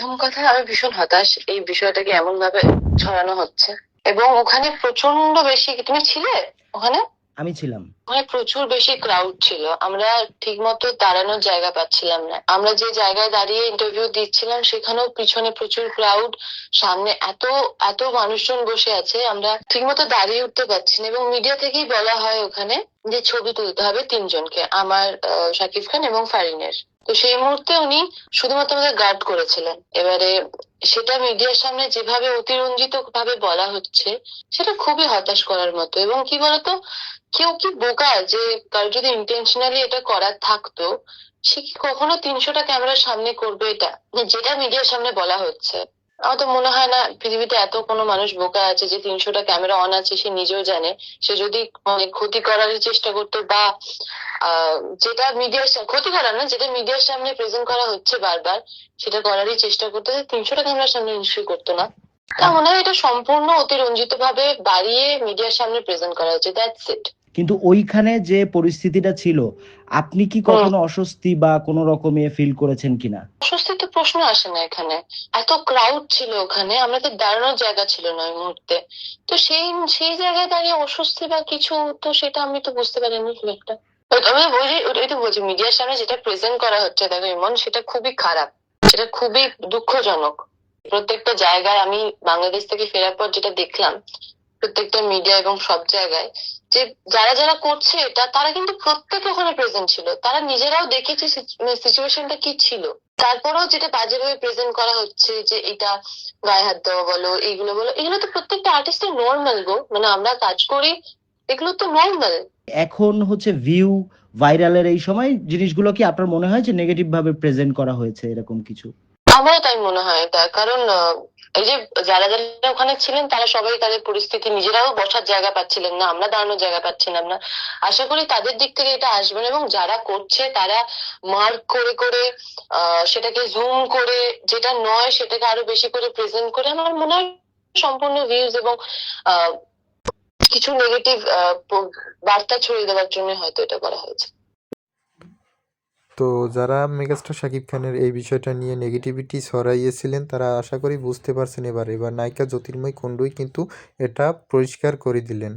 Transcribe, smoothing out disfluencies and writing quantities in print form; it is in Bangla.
প্রথম কথা আমি ভীষণ হতাশ এই বিষয়টাকে এমন ভাবে ছড়ানো হচ্ছে। এবং ওখানে প্রচন্ড বেশি, তুমি ছিলে ওখানে? আমি ছিলাম। ওখানে প্রচুর বেশি ক্রাউড ছিল, আমরা ঠিক মতো দাঁড়ানোর জায়গা পাচ্ছিলাম না। আমরা যে জায়গায় দাঁড়িয়ে ইন্টারভিউ দিচ্ছিলাম সেখানেও পিছনে প্রচুর ক্রাউড, সামনে এত এত মানুষজন বসে আছে, আমরা ঠিক মতো দাঁড়িয়ে উঠতে পারছি না। এবং মিডিয়া থেকেই বলা হয় ওখানে যে ছবি তুলতে হবে তিনজনকে, আমার, শাকিব খান এবং ফারিনের। তো সেই মুহূর্তে উনি শুধুমাত্র আমাদের গার্ড করেছিলেন। এবারে সেটা মিডিয়ার সামনে যেভাবে অতিরঞ্জিত ভাবে বলা হচ্ছে, সেটা খুবই হতাশ করার মতো। এবং কি বলতো, কেউ কি বোকা যে কারো যদি ইন্টেনশনালি এটা করার থাকতো, সে কি কখনো 300টা ক্যামেরার সামনে করবে এটা, যেটা মিডিয়ার সামনে বলা হচ্ছে? আমার তো মনে হয় না পৃথিবীতে এত কোনো মানুষ বোকা আছে যে 300টা ক্যামেরা অন আছে সে নিজেও জানে। সে যদি মানে ক্ষতি করার চেষ্টা করতো বা যেটা মিডিয়ার ক্ষতি করার না, যেটা মিডিয়ার সামনে প্রেজেন্ট করা হচ্ছে বারবার, সেটা করারই চেষ্টা করতো, 300টা ক্যামেরার সামনে নিশ্চয়ই করতো না। তা মনে হয় এটা সম্পূর্ণ অতিরঞ্জিত ভাবে বাড়িয়ে মিডিয়ার সামনে প্রেজেন্ট করা হচ্ছে, দ্যাটস ইট। কিন্তু ওইখানে যে পরিস্থিতিটা ছিল, আপনি কি কখনো অস্বস্তি বা কোনো রকমে ফিল করেছেন কিনা? অস্বস্তির তো প্রশ্ন আসে না এখানে, এত ক্রাউড ছিল ওখানে, আমাদের দাঁড়ানোর জায়গা ছিল না ওই মুহূর্তে। তো সেই সেই জায়গায় দাঁড়িয়ে অস্বস্তি বা কিছু, তো সেটা আমি তো বুঝতে পারিনি খুব একটা। But আমি বলছি, ওটাই তো বলছি, মিডিয়ার সামনে যেটা প্রেজেন্ট করা হচ্ছে দেখো ইমন, সেটা খুবই খারাপ, সেটা খুবই দুঃখজনক। প্রত্যেকটা জায়গায় আমি বাংলাদেশ থেকে ফেরার পর যেটা দেখলাম, প্রত্যেকটা মিডিয়া এবং সব জায়গায়, যে যারা যারা করছে এটা, তারা কিন্তু প্রত্যেকে ওখানে প্রেজেন্ট ছিল, তারা নিজেরাও দেখেছে সিচুয়েশনটা কি ছিল। তারপরেও যেটা বাজেভাবে প্রেজেন্ট করা হচ্ছে, যে এটা গায়ে হাত দেওয়া বলো, এইগুলো বলো, এগুলো তো প্রত্যেকটা আর্টিস্টের নর্মাল গো, মানে আমরা কাজ করি, এগুলো তো নর্মাল। এখন হচ্ছে ভিউ ভাইরালের এই সময় জিনিসগুলো কি আপনার মনে হয় যে নেগেটিভ ভাবে প্রেজেন্ট করা হয়েছে এরকম কিছু? আমারও তাই মনে হয় এটা, কারণ এই যে যারা যারা ওখানে ছিলেন তারা সবাই তাদের পরিস্থিতি, নিজেরাও বসার জায়গা পাচ্ছিলেন না, আমরা দাঁড়ানোর জায়গা পাচ্ছিলাম না। আশা করি তাদের দিক থেকে এটা আসবে না, এবং যারা করছে তারা মার্ক করে করে, সেটাকে জুম করে, যেটা নয় সেটাকে আরো বেশি করে প্রেজেন্ট করে, আমার মনে হয় সম্পূর্ণ ভিউজ এবং আহ কিছু নেগেটিভ বার্তা ছড়িয়ে দেওয়ার জন্য হয়তো এটা করা হয়েছে। তো যারা মেগাস্টার শাকিব খানের এই বিষয়টা নিয়ে নেগেটিভিটি ছড়াইয়েছিলেন তারা আশা করি বুঝতে পারছেন। এবার নায়িকা জ্যোতির্ময় কুণ্ডুই কিন্তু এটা পরিষ্কার করে দিলেন।